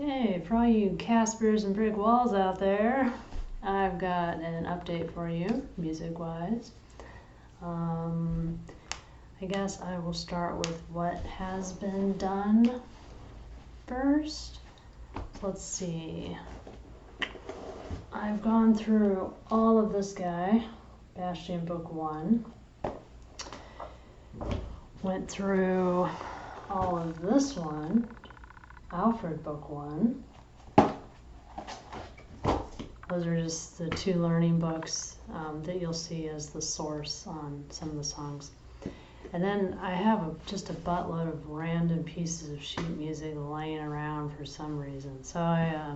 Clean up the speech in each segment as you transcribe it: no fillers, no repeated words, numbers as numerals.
Hey, for all you Caspers and brick walls out there, I've got an update for you, music-wise. I guess I will start with what has been done first. Let's see. I've gone through all of this guy, Bastian Book 1. Went through all of this one, Alfred Book 1. Those are just the two learning books that you'll see as the source on some of the songs. And then I have just a buttload of random pieces of sheet music laying around for some reason. So I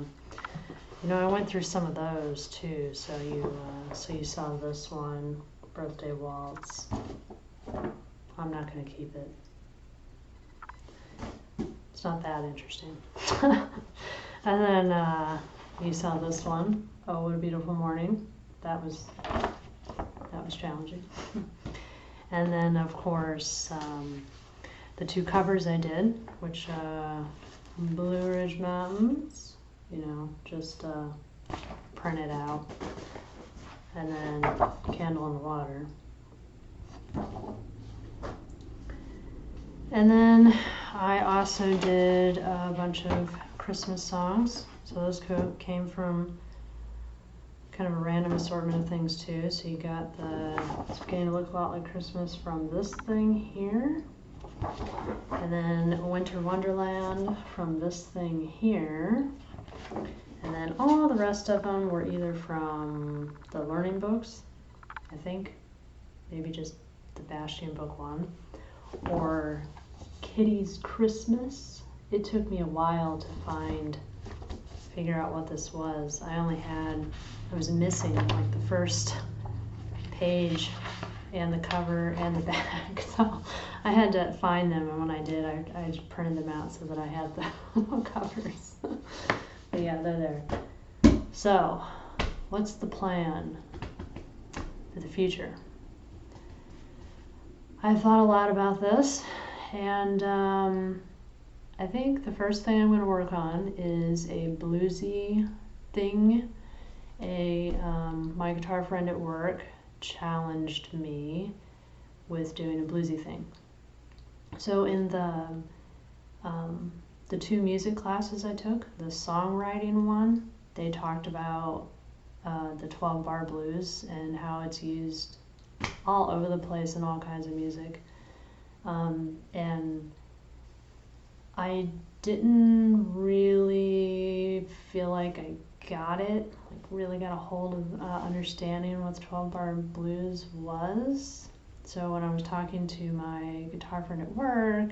went through some of those too. So you saw this one, Birthday Waltz. I'm not going to keep it. It's not that interesting. And then you saw this one, Oh What a Beautiful Morning. That was challenging. And then of course the two covers I did, which Blue Ridge Mountains, just printed out, and then Candle in the Water. And then I also did a bunch of Christmas songs. So those came from kind of a random assortment of things too. So you got it's beginning to look a lot like Christmas from this thing here. And then Winter Wonderland from this thing here. And then all the rest of them were either from the learning books, I think, maybe just the Bastian Book 1, or Kitty's Christmas. It took me a while to figure out what this was. I was missing like the first page and the cover and the back, so I had to find them, and when I did, I just printed them out so that I had the covers. But yeah, they're there. So, what's the plan for the future? I've thought a lot about this, and I think the first thing I'm going to work on is a bluesy thing. My guitar friend at work challenged me with doing a bluesy thing. So in the two music classes I took, the songwriting one, they talked about the 12-bar blues and how it's used all over the place in all kinds of music. And I didn't really feel like I got it, really got a hold of understanding what the 12-bar blues was. So when I was talking to my guitar friend at work,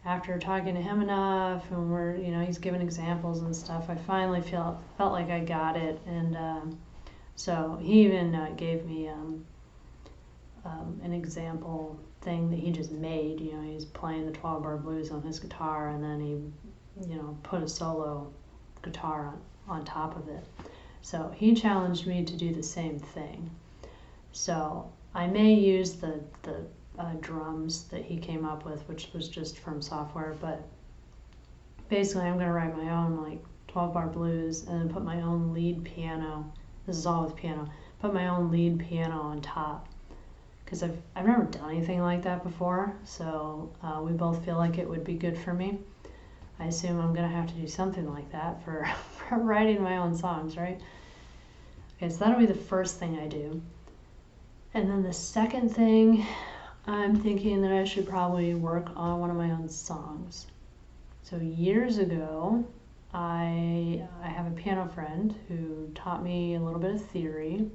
after talking to him enough, and he's giving examples and stuff, I finally felt like I got it. And so he even gave me an example thing that he just made. He's playing the 12-bar blues on his guitar, and then he put a solo guitar on top of it. So he challenged me to do the same thing. So I may use the drums that he came up with, which was just from software, but basically I'm going to write my own 12-bar blues and then put my own lead piano. This is all with piano. Put my own lead piano on top, because I've never done anything like that before, so we both feel like it would be good for me. I assume I'm going to have to do something like that for writing my own songs, right? Okay, so that'll be the first thing I do. And then the second thing, I'm thinking that I should probably work on one of my own songs. So years ago, I have a piano friend who taught me a little bit of theory.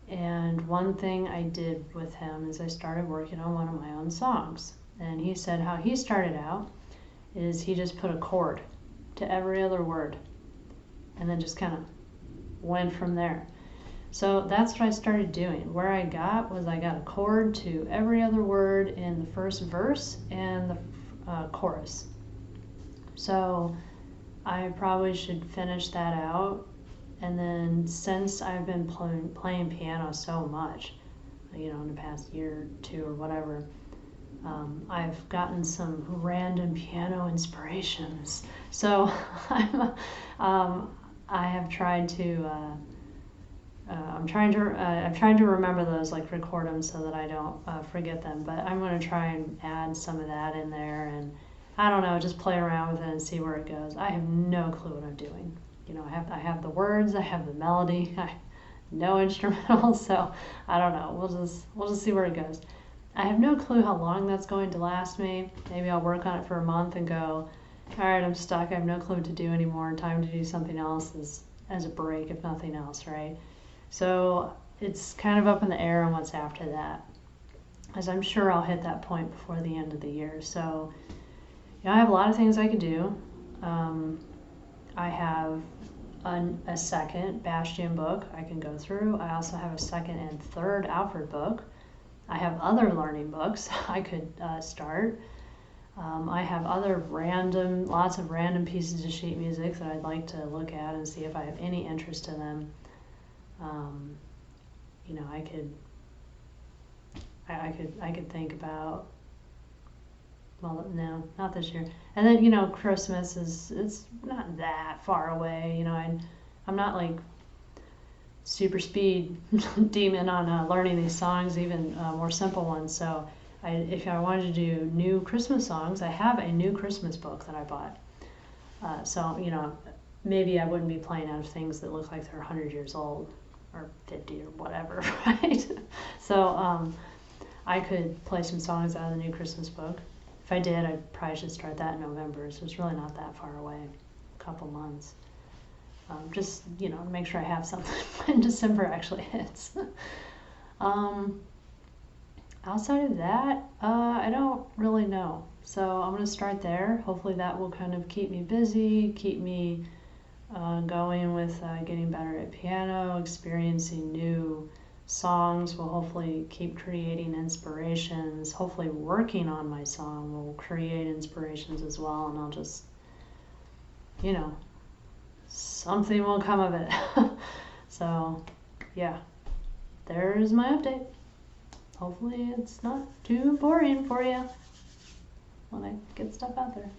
And one thing I did with him is I started working on one of my own songs. And he said how he started out is he just put a chord to every other word and then just kind of went from there. So that's what I started doing. Where I got a chord to every other word in the first verse and the chorus. So I probably should finish that out. And then since I've been playing piano so much, in the past year or two or whatever, I've gotten some random piano inspirations. So I have tried to. I'm trying to remember those, like record them so that I don't forget them. But I'm going to try and add some of that in there, and I don't know, just play around with it and see where it goes. I have no clue what I'm doing. You know, I have the words, I have the melody, no instrumental, so I don't know. We'll just see where it goes. I have no clue how long that's going to last me. Maybe I'll work on it for a month and go, all right, I'm stuck. I have no clue what to do anymore. Time to do something else as a break, if nothing else, right? So it's kind of up in the air on what's after that, as I'm sure I'll hit that point before the end of the year. So I have a lot of things I could do. I have a second Bastian book I can go through. I also have a second and third Alfred book. I have other learning books I could start. I have other lots of random pieces of sheet music that I'd like to look at and see if I have any interest in them. You know, I could think about, well, no, not this year. And then, you know, Christmas it's not that far away. You know, I'm not like super speed demon on learning these songs, even more simple ones. So if I wanted to do new Christmas songs, I have a new Christmas book that I bought. So, you know, maybe I wouldn't be playing out of things that look like they're 100 years old or 50 or whatever, right? So I could play some songs out of the new Christmas book. If I did, I probably should start that in November, so it's really not that far away, a couple months. Just, you know, to make sure I have something when December actually hits. Outside of that, I don't really know. So I'm going to start there. Hopefully that will kind of keep me busy, keep me going with getting better at piano, experiencing new songs will hopefully keep creating inspirations. Hopefully working on my song will create inspirations as well, and I'll just, you know, something will come of it. So, yeah, there's my update. Hopefully it's not too boring for you when I get stuff out there.